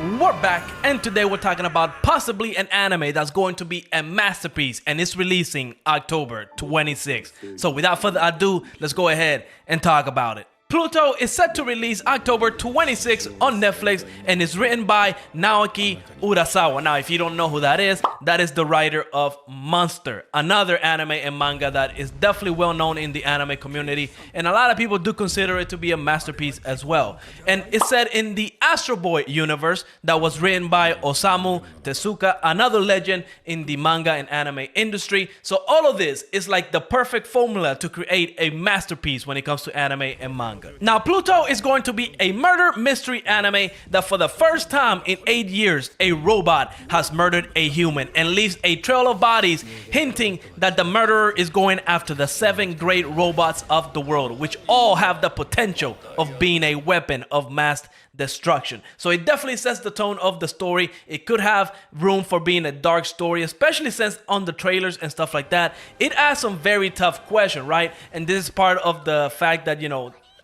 We're back, and today we're talking about possibly an anime that's going to be a masterpiece, and it's releasing October 26th. So without further ado, let's go ahead and talk about it. Pluto is set to release October 26th on Netflix and is written by Naoki Urasawa. Now, if you don't know who that is the writer of Monster, another anime and manga that is definitely well known in the anime community, and a lot of people do consider it to be a masterpiece as well. And it's set in the Astro Boy universe that was written by Osamu Tezuka, another legend in the manga and anime industry. So all of this is like the perfect formula to create a masterpiece when it comes to anime and manga. Now, Pluto is going to be a murder mystery anime that for the first time in 8 years, a robot has murdered a human and leaves a trail of bodies hinting that the murderer is going after the 7 great robots of the world, which all have the potential of being a weapon of mass destruction. So it definitely sets the tone of the story. It could have room for being a dark story, especially since on the trailers and stuff like that, it asks some very tough questions, right? And this is part of the fact that,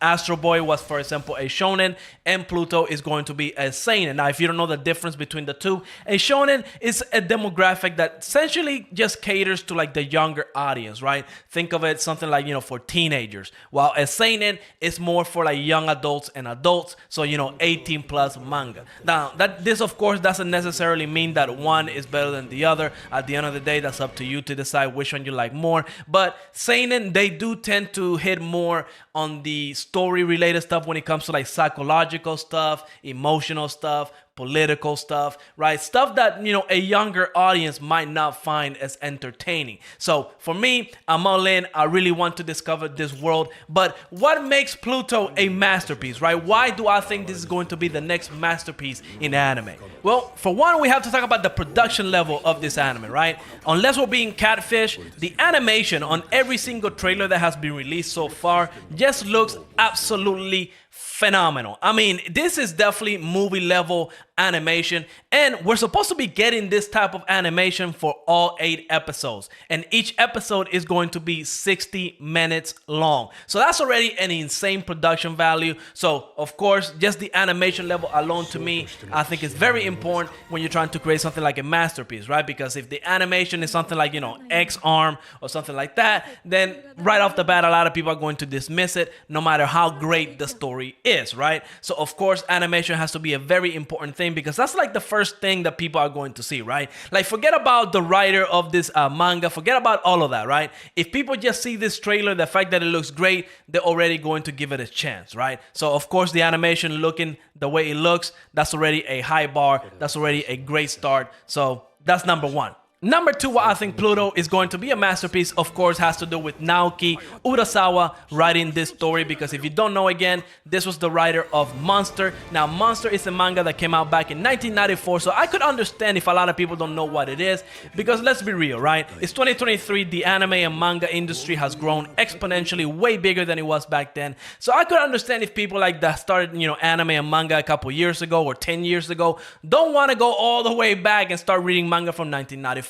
Astro Boy was, for example, a shonen, and Pluto is going to be a seinen. Now, if you don't know the difference between the two, a shonen is a demographic that essentially just caters to like the younger audience, right? Think of it something like, for teenagers, while a seinen is more for like young adults and adults, so 18 plus manga. Now, this of course doesn't necessarily mean that one is better than the other. At the end of the day, that's up to you to decide which one you like more. But seinen, they do tend to hit more on the story related stuff when it comes to like psychological stuff, emotional stuff, political stuff, right? Stuff that, a younger audience might not find as entertaining. So for me, I'm all in. I really want to discover this world. But what makes Pluto a masterpiece, right? Why do I think this is going to be the next masterpiece in anime? Well, for one, we have to talk about the production level of this anime, right? Unless we're being catfish, the animation on every single trailer that has been released so far just looks absolutely phenomenal. I mean, this is definitely movie level animation, and we're supposed to be getting this type of animation for all 8 episodes, and each episode is going to be 60 minutes long. So that's already an insane production value. So of course, just the animation level alone, to me, I think is very important when you're trying to create something like a masterpiece, right? Because if the animation is something like, X-Arm or something like that, then right off the bat, a lot of people are going to dismiss it, no matter how great the story is, right? So of course, animation has to be a very important thing, because that's like the first thing that people are going to see, right? Like, forget about the writer of this manga, forget about all of that, right? If people just see this trailer, the fact that it looks great, they're already going to give it a chance, right? So of course, the animation looking the way it looks, that's already a high bar, that's already a great start. So that's number one. Number 2, why I think Pluto is going to be a masterpiece, of course, has to do with Naoki Urasawa writing this story, because if you don't know, again, this was the writer of Monster. Now, Monster is a manga that came out back in 1994, so I could understand if a lot of people don't know what it is, because let's be real, right? It's 2023, the anime and manga industry has grown exponentially way bigger than it was back then, so I could understand if people like that started, anime and manga a couple years ago or 10 years ago, don't want to go all the way back and start reading manga from 1994.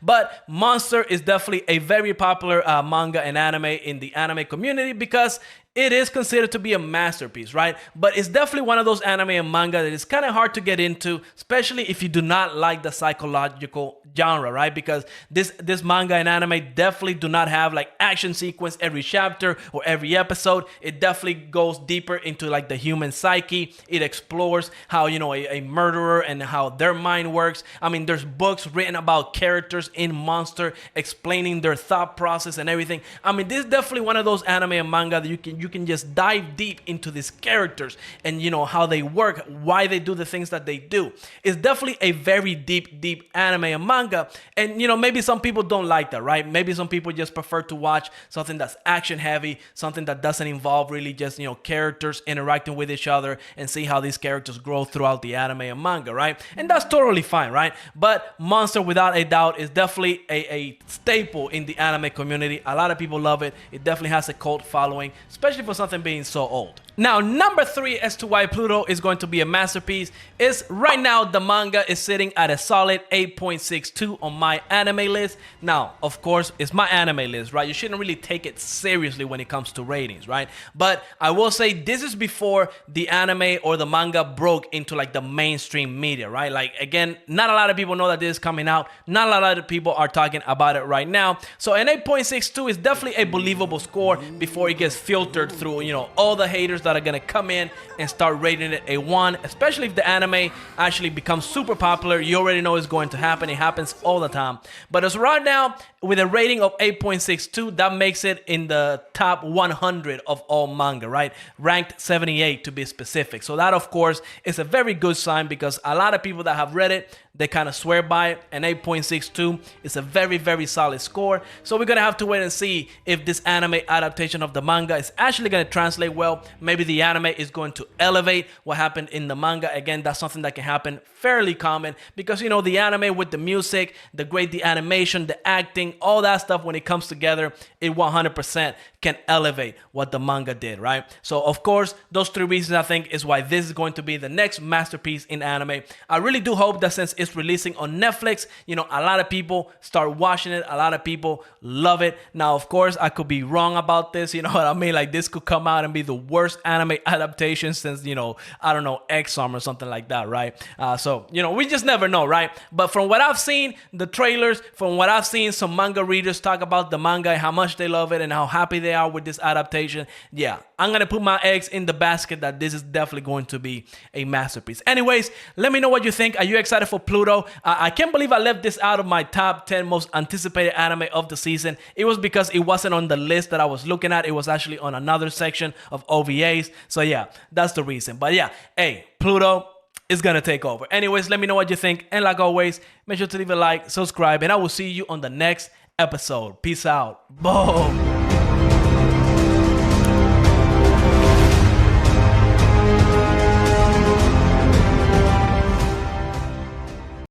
But Monster is definitely a very popular manga and anime in the anime community, because it is considered to be a masterpiece, right? But it's definitely one of those anime and manga that is kind of hard to get into, especially if you do not like the psychological genre, right? Because this manga and anime definitely do not have like action sequence every chapter or every episode. It definitely goes deeper into like the human psyche. It explores how, a murderer and how their mind works. I mean, there's books written about characters in Monster explaining their thought process and everything. I mean, this is definitely one of those anime and manga that you can just dive deep into these characters and how they work, why they do the things that they do. It's definitely a very deep anime and manga, and maybe some people don't like that, right? Maybe some people just prefer to watch something that's action heavy, something that doesn't involve really just characters interacting with each other and see how these characters grow throughout the anime and manga, right? And that's totally fine, right? But Monster, without a doubt, is definitely a staple in the anime community. A lot of people love it. It definitely has a cult following, especially for something being so old. Now, number 3 as to why Pluto is going to be a masterpiece is right now the manga is sitting at a solid 8.62 on my anime list. Now, of course, it's my anime list, right? You shouldn't really take it seriously when it comes to ratings, right? But I will say this is before the anime or the manga broke into like the mainstream media, right? Like, again, not a lot of people know that this is coming out. Not a lot of people are talking about it right now. So an 8.62 is definitely a believable score before it gets filtered through, you know, all the haters that are gonna come in and start rating it a 1, especially if the anime actually becomes super popular. You already know it's going to happen. It happens all the time. But as right now, with a rating of 8.62, that makes it in the top 100 of all manga, right? Ranked 78 to be specific. So that, of course, is a very good sign because a lot of people that have read it, they kind of swear by it. And 8.62 is a very, very solid score. So we're going to have to wait and see if this anime adaptation of the manga is actually going to translate well. Maybe the anime is going to elevate what happened in the manga. Again, that's something that can happen fairly common because, you know, the anime with the music, the animation, the acting, all that stuff, when it comes together, it 100% can elevate what the manga did, right? So, of course, those 3 reasons, I think, is why this is going to be the next masterpiece in anime. I really do hope that since it's releasing on Netflix, you know, a lot of people start watching it. A lot of people love it. Now, of course, I could be wrong about this. You know what I mean? Like, this could come out and be the worst anime adaptation since, you know, I don't know, X-Arm or something like that, right? So, you know, we just never know, right? But from what I've seen, the trailers, from what I've seen some manga readers talk about the manga and how much they love it and how happy they are with this adaptation, yeah, I'm going to put my eggs in the basket that this is definitely going to be a masterpiece. Anyways, let me know what you think. Are you excited for Pluto? I can't believe I left this out of my top 10 most anticipated anime of the season. It was because it wasn't on the list that I was looking at. It was actually on another section of OVAs. So yeah, that's the reason. But yeah, hey, Pluto is gonna take over. Anyways, let me know what you think. And like always, make sure to leave a like, subscribe, and I will see you on the next episode. Peace out. Boom.